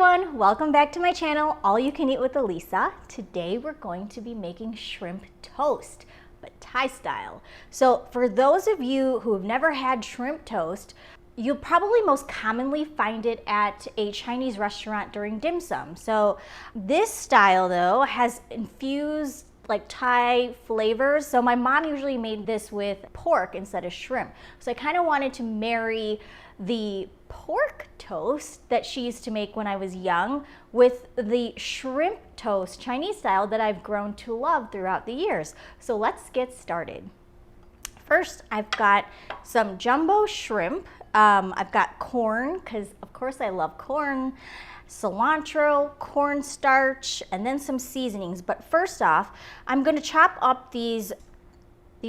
everyone, welcome back to my channel, All You Can Eat with Elisa. Today we're going to be making shrimp toast, but Thai style. So for those of you who have never had shrimp toast, you'll probably most commonly find it at a Chinese restaurant during dim sum. So this style though has infused like Thai flavors. So my mom usually made this with pork instead of shrimp. So I kind of wanted to marry the pork toast that she used to make when I was young with the shrimp toast, Chinese style, that I've grown to love throughout the years. So let's get started. First, I've got some jumbo shrimp. I've got corn, because of course I love corn, cilantro, cornstarch, and then some seasonings. But first off, I'm going to chop up these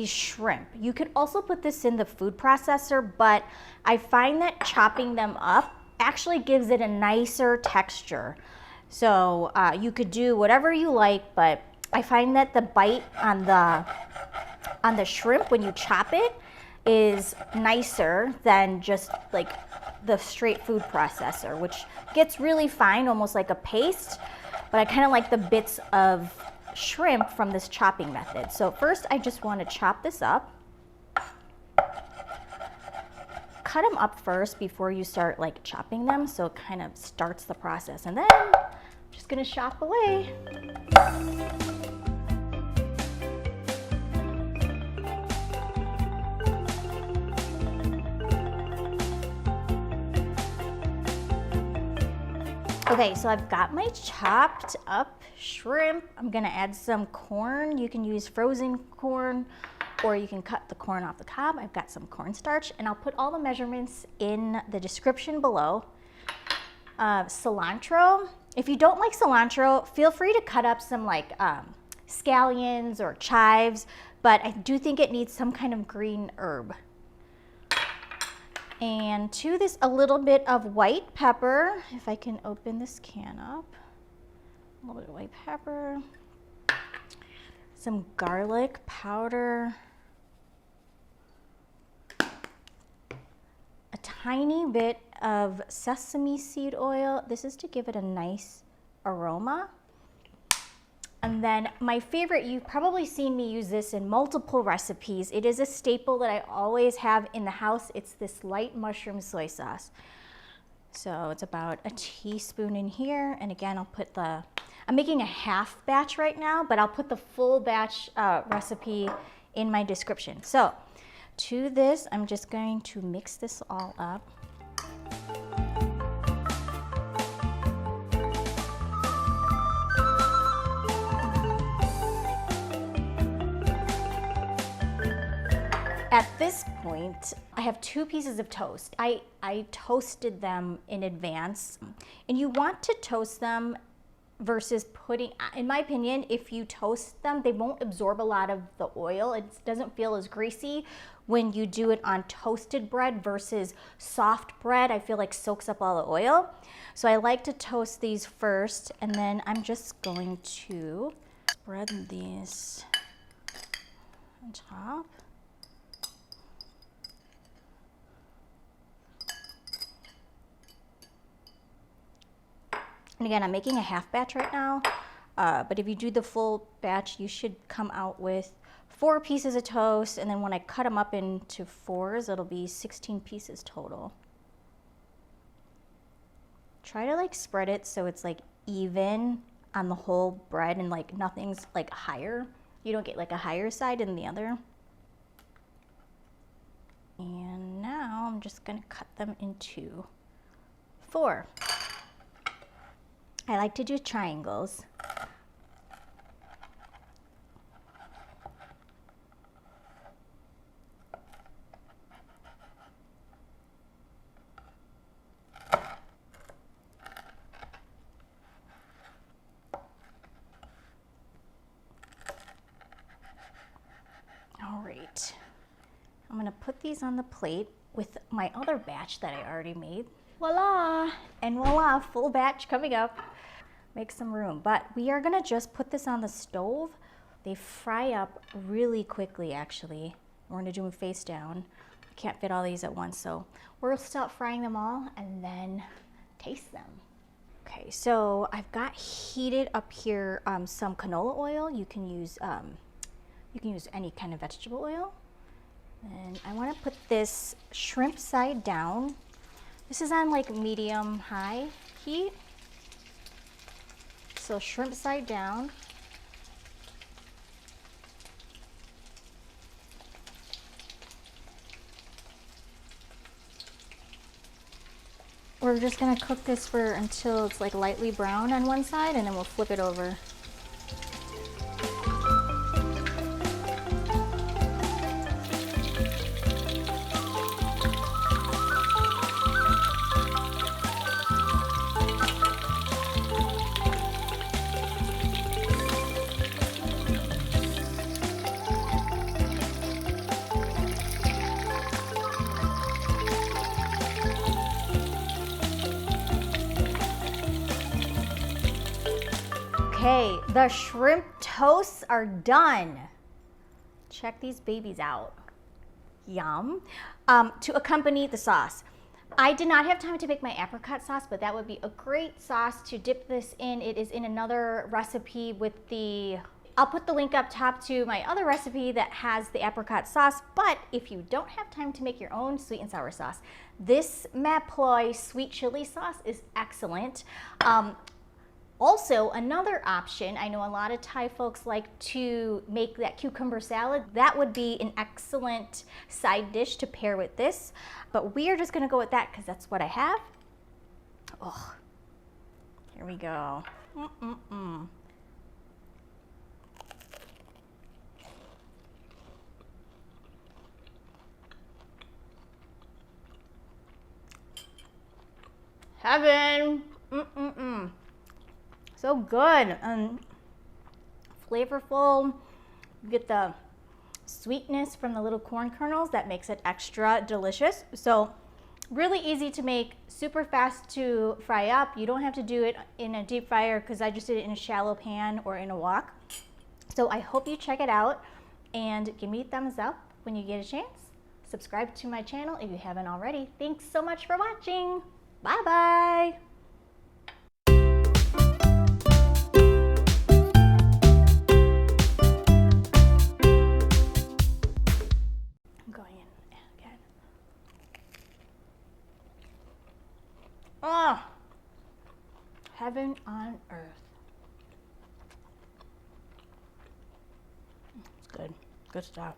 shrimp. You could also put this in the food processor, but I find that chopping them up actually gives it a nicer texture. So you could do whatever you like, but I find that the bite on the shrimp when you chop it is nicer than just like the straight food processor, which gets really fine, almost like a paste, but I kind of like the bits of shrimp from this chopping method. So first I just want to chop this up. Cut them up first before you start like chopping them, so it kind of starts the process, and then I'm just going to chop away. Okay, so I've got my chopped up shrimp. I'm gonna add some corn. You can use frozen corn or you can cut the corn off the cob. I've got some cornstarch, and I'll put all the measurements in the description below. Cilantro. If you don't like cilantro, feel free to cut up some like scallions or chives, but I do think it needs some kind of green herb. And to this, a little bit of white pepper. If I can open this can up. A little bit of white pepper. Some garlic powder. A tiny bit of sesame seed oil. This is to give it a nice aroma. And then my favorite, you've probably seen me use this in multiple recipes. It is a staple that I always have in the house. It's this light mushroom soy sauce. So it's about a teaspoon in here. And again, I'm making a half batch right now, but I'll put the full batch recipe in my description. So to this, I'm just going to mix this all up. At this point, I have 2 pieces of toast. I toasted them in advance, and you want to toast them versus putting, in my opinion, if you toast them, they won't absorb a lot of the oil. It doesn't feel as greasy when you do it on toasted bread versus soft bread. I feel like soaks up all the oil. So I like to toast these first, and then I'm just going to spread these on top. And again, I'm making a half batch right now, but if you do the full batch, you should come out with 4 pieces of toast, and then when I cut them up into 4s, it'll be 16 pieces total. Try to like spread it so it's like even on the whole bread and like nothing's like higher. You don't get like a higher side than the other. And now I'm just gonna cut them into 4. I like to do triangles. All right, I'm gonna put these on the plate with my other batch that I already made. Voila! And voila, full batch coming up. Make some room. But we are gonna just put this on the stove. They fry up really quickly, actually. We're gonna do them face down. I can't fit all these at once, so we'll start frying them all and then taste them. Okay, so I've got heated up here some canola oil. You can use any kind of vegetable oil. And I want to put this shrimp side down. This is on like medium high heat. So shrimp side down. We're just gonna cook this for until it's like lightly brown on one side, and then we'll flip it over. Okay, the shrimp toasts are done. Check these babies out. Yum. To accompany the sauce. I did not have time to make my apricot sauce, but that would be a great sauce to dip this in. It is in another recipe with I'll put the link up top to my other recipe that has the apricot sauce, but if you don't have time to make your own sweet and sour sauce, this Maploy sweet chili sauce is excellent. Also, another option, I know a lot of Thai folks like to make that cucumber salad. That would be an excellent side dish to pair with this, but we are just gonna go with that because that's what I have. Oh, here we go. Heaven. So good and flavorful. You get the sweetness from the little corn kernels that makes it extra delicious. So really easy to make, super fast to fry up. You don't have to do it in a deep fryer because I just did it in a shallow pan or in a wok. So I hope you check it out and give me a thumbs up when you get a chance. Subscribe to my channel if you haven't already. Thanks so much for watching. Bye-bye. Oh, heaven on earth. It's good. Good stuff.